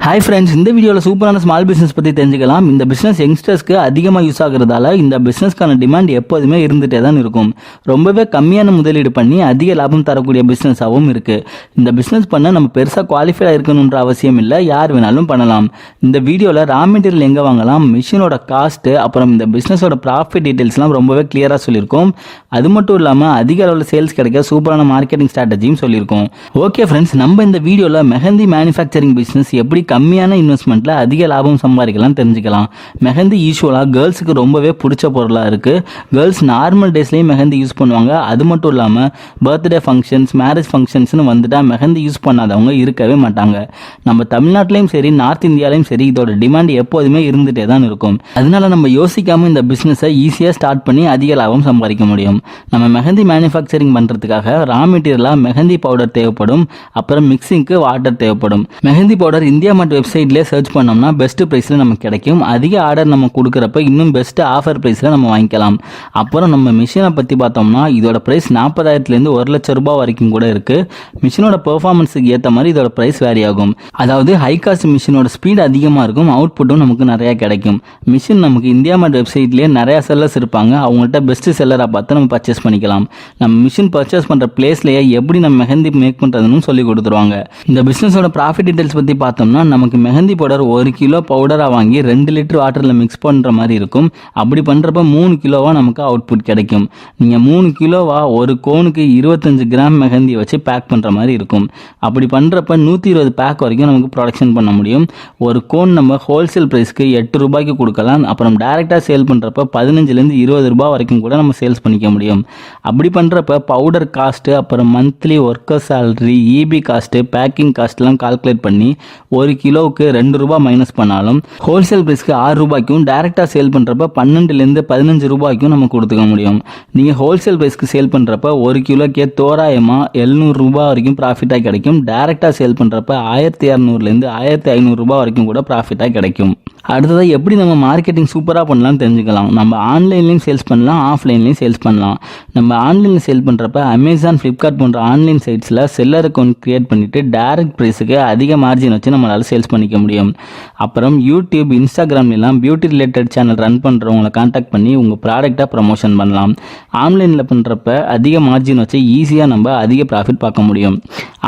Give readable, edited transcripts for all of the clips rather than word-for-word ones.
Hi friends, இந்த வீடியோவில் சூப்பரான ஸ்மால் பிஸ்னஸ் பற்றி தெரிஞ்சுக்கலாம். இந்த பிஸ்னஸ் யங்ஸ்டர்ஸ்க்கு அதிகமாக யூஸ் ஆகுறதால இந்த பிஸ்னஸ்க்கான டிமாண்ட் எப்போதுமே இருந்துகிட்டே தான் இருக்கும். ரொம்பவே கம்மியான முதலீடு பண்ணி அதிக லாபம் தரக்கூடிய பிஸ்னஸாகவும் இருக்குது. இந்த பிஸ்னஸ் பண்ண நம்ம பெருசாக குவாலிஃபைடாக இருக்கணுன்ற அவசியம் இல்லை, யார் வேணாலும் பண்ணலாம். இந்த வீடியோவில் ரா மெட்டீரியல் எங்கே வாங்கலாம், மிஷினோட காஸ்ட்டு, அப்புறம் இந்த பிஸ்னஸோட ப்ராஃபிட் டீட்டெயில்ஸ்லாம் ரொம்பவே கிளியராக சொல்லியிருக்கோம். அது மட்டும் இல்லாமல் அதிக அளவில் சேல்ஸ் கிடைக்க சூப்பரான மார்க்கெட்டிங் ஸ்ட்ராட்டஜியும் சொல்லியிருக்கோம். ஓகே ஃப்ரெண்ட்ஸ், நம்ம இந்த வீடியோவில் மெஹந்தி மேனுஃபேக்சரிங் பிஸ்னஸ் எப்படி கம்மியான இன்வெஸ்ட்மெண்ட்டில் அதிக லாபம் சம்பாதிக்கலாம் தெரிஞ்சுக்கலாம். மெஹந்தி யூஸ்வலாக கேர்ள்ஸுக்கு ரொம்பவே பிடிச்ச பொருளாக இருக்குது. கேர்ள்ஸ் நார்மல் டேஸ்லேயும் மெஹந்தி யூஸ் பண்ணுவாங்க. அது மட்டும் இல்லாமல் பர்த்டே ஃபங்க்ஷன்ஸ், மேரேஜ் ஃபங்க்ஷன்ஸ்னு வந்துட்டால் மெஹந்தி யூஸ் பண்ணாதவங்க இருக்கவே மாட்டாங்க. நம்ம தமிழ்நாட்டிலையும் சரி, நார்த் இந்தியாலையும் சரி, இதோட டிமாண்ட் எப்போதுமே இருந்துகிட்டே தான் இருக்கும். அதனால நம்ம யோசிக்காமல் இந்த பிஸ்னஸை ஈஸியாக ஸ்டார்ட் பண்ணி அதிக லாபம் சம்பாதிக்க முடியும். நம்ம மெஹந்தி மேனுஃபேக்சரிங் பண்ணுறதுக்காக ரா மெட்டீரியலாக மெஹந்தி பவுடர் தேவைப்படும். அப்புறம் மிக்சிங்க்கு வாட்டர் தேவைப்படும். மெஹந்தி பவுடர் இந்தியா மார்ட் வெப்சைட்லேயே சர்ச் பண்ணோம்னா பெஸ்ட் ப்ரைஸில் நமக்கு கிடைக்கும். அதிக ஆர்டர் நம்ம கொடுக்குறப்ப இன்னும் பெஸ்ட் ஆஃபர் ப்ரைஸில் நம்ம வாங்கிக்கலாம். அப்புறம் நம்ம மிஷினை பற்றி பார்த்தோம்னா இதோட ப்ரைஸ் 40,000லேருந்து 1,00,000 ரூபாய் வரைக்கும் கூட இருக்குது. மிஷினோட பெர்ஃபார்மன்ஸுக்கு ஏற்ற மாதிரி இதோட ப்ரைஸ் வேரி ஆகும். அதாவது ஹை காஸ்ட் மிஷினோட ஸ்பீட் அதிகமாக இருக்கும், அவுட்புட்டும் நமக்கு நிறையா கிடைக்கும். மிஷின் நமக்கு இந்தியா மார்ட் வெப்சைட்லேயே நிறையா செல்லர்ஸ் இருப்பாங்க. அவங்கள்ட்ட பெஸ்ட் செல்லராக பார்த்து நம்ம பர்ச்சேஸ் பண்ணிக்கலாம். நம்ம மிஷின் பர்ச்சேஸ் பண்ணுற பிளேஸ்லேயே எப்படி நம்ம மெஹந்தி மேக் பண்ணுறதுன்னு சொல்லி கொடுத்துருவாங்க. இந்த பிஸ்னஸோட ப்ராஃபிட் டீட்டெயில்ஸ் பற்றி பார்த்தோம்னா நமக்கு மெஹந்தி பவுடர் 1 கிலோ பவுடராக வாங்கி 2 லிட்டர் வாட்டரில் மிக்ஸ் பண்ணுற மாதிரி இருக்கும். அப்படி பண்ணுறப்ப 3 கிலோவாக நமக்கு அவுட்புட் கிடைக்கும். நீங்கள் 3 கிலோவாக ஒரு கோனுக்கு 25 கிராம் மெஹந்தி வச்சு பேக் பண்ணுற மாதிரி இருக்கும். அப்படி பண்ணுறப்ப 120 பேக் வரைக்கும் நமக்கு ப்ரொடக்ஷன் பண்ண முடியும். ஒரு கோன் நம்ம ஹோல்சேல் ப்ரைஸ்க்கு 8 ரூபாய்க்கு கொடுக்கலாம். அப்புறம் டைரெக்டாக சேல் பண்ணுறப்ப 15லேருந்து 20 ரூபாய் வரைக்கும் கூட நம்ம சேல்ஸ் பண்ணிக்க முடியும். அப்படி பண்ணுறப்ப பவுடர் காஸ்ட்டு, அப்புறம் monthly worker salary, EB cost, packing காஸ்ட்லாம் கால்குலேட் பண்ணி 1 கிலோவுக்கு 2 ரூபாய் மைனஸ் பண்ணாலும் ஹோல்சேல் ப்ரைஸ்க்கு 6 ரூபாய்க்கும், டைரெக்டாக சேல் பண்ணுறப்ப 12லேருந்து 15 ரூபாய்க்கும் நம்ம கொடுத்துக்க முடியும். நீங்கள் ஹோல்சேல் ப்ரைஸ்க்கு சேல் பண்ணுறப்ப 1 கிலோக்கே தோராயமாக 700 ரூபாய் வரைக்கும் ப்ராஃபிட்டாக கிடைக்கும். டைரெக்டாக சேல் பண்ணுறப்ப 1200லேருந்து 1500 ரூபாய் வரைக்கும் கூட ப்ராஃபிட்டாக கிடைக்கும். அடுத்ததாக எப்படி நம்ம மார்க்கெட்டிங் சூப்பராக பண்ணலாம்னு தெரிஞ்சுக்கலாம். நம்ம ஆன்லைன்லேயும் சேல்ஸ் பண்ணலாம், ஆஃப்லைன்லேயும் சேல்ஸ் பண்ணலாம். நம்ம ஆன்லைனில் சேல் பண்ணுறப்ப அமேசான், ஃப்ளிப்கார்ட் போன்ற ஆன்லைன் சைட்ஸில் செல்லர் அக்கௌண்ட் க்ரியேட் பண்ணிவிட்டு டைரக்ட் ப்ரைஸுக்கு அதிக மார்ஜின் வச்சு நம்மளால் சேல்ஸ் பண்ணிக்க முடியும். அப்புறம் யூடியூப், இன்ஸ்டாகிராம்லாம் பியூட்டி ரிலேட்டட் சேனல் ரன் பண்ணுறவங்களை கான்டாக்ட் பண்ணி உங்கள் ப்ராடக்டாக ப்ரமோஷன் பண்ணலாம். ஆன்லைனில் பண்ணுறப்ப அதிக மார்ஜின் வச்சு ஈஸியாக நம்ம அதிக ப்ராஃபிட் பார்க்க முடியும்.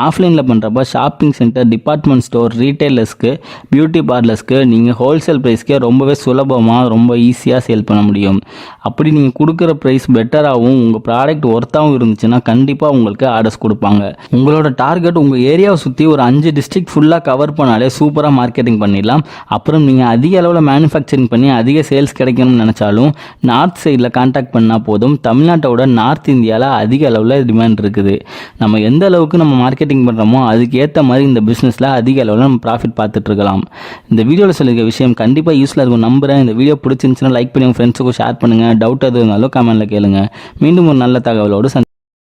ஆஃப்லைனில் பண்ணுறப்ப ஷாப்பிங் சென்டர், டிபார்ட்மெண்ட் ஸ்டோர், ரீட்டைலர்ஸ்க்கு, பியூட்டி பார்லர்ஸ்க்கு நீங்கள் ஹோல்சேல் ப்ரைஸ்க்கே ரொம்பவே சுலபமாக ரொம்ப ஈஸியாக சேல் பண்ண முடியும். அப்படி நீங்கள் கொடுக்குற ப்ரைஸ் பெட்டராகவும் உங்கள் ப்ராடக்ட் ஒர்த்தாகவும் இருந்துச்சுன்னா கண்டிப்பாக உங்களுக்கு ஆர்டர்ஸ் கொடுப்பாங்க. உங்களோட டார்கெட் உங்கள் ஏரியாவை சுற்றி ஒரு 5 டிஸ்ட்ரிக்ட் ஃபுல்லாக கவர் பண்ணாலே சூப்பராக மார்க்கெட்டிங் பண்ணிடலாம். அப்புறம் நீங்கள் அதிக அளவில் மேனுஃபேக்சரிங் பண்ணி அதிக சேல்ஸ் கிடைக்கணும்னு நினச்சாலும் நார்த் சைடில் கான்டாக்ட் பண்ணால் போதும். தமிழ்நாட்டோட நார்த் இந்தியாவில் அதிக அளவில் டிமாண்ட் இருக்குது. நம்ம எந்த அளவுக்கு நம்ம மார்க்கெட்டிங் பண்ணுறோமோ அதுக்கு ஏற்ற மாதிரி இந்த பிஸ்னஸில் அதிக அளவில் நம்ம ப்ராஃபிட் பார்த்துட்டு இருக்கலாம். இந்த வீடியோவில் சொல்லியிருக்க விஷயம் கண்டிப்பாக யூஸ்ஃபுல்லாக இருக்கும் நம்புகிறேன். இந்த வீடியோ பிடிச்சிருந்துச்சுன்னா லைக் பண்ணி உங்கள் ஃப்ரெண்ட்ஸுக்கும் ஷேர் பண்ணுங்கள். டவுட் எது இருந்தாலும் கமெண்ட்டில் கேளுங்க. மீண்டும் ஒரு நல்ல தகவலோடு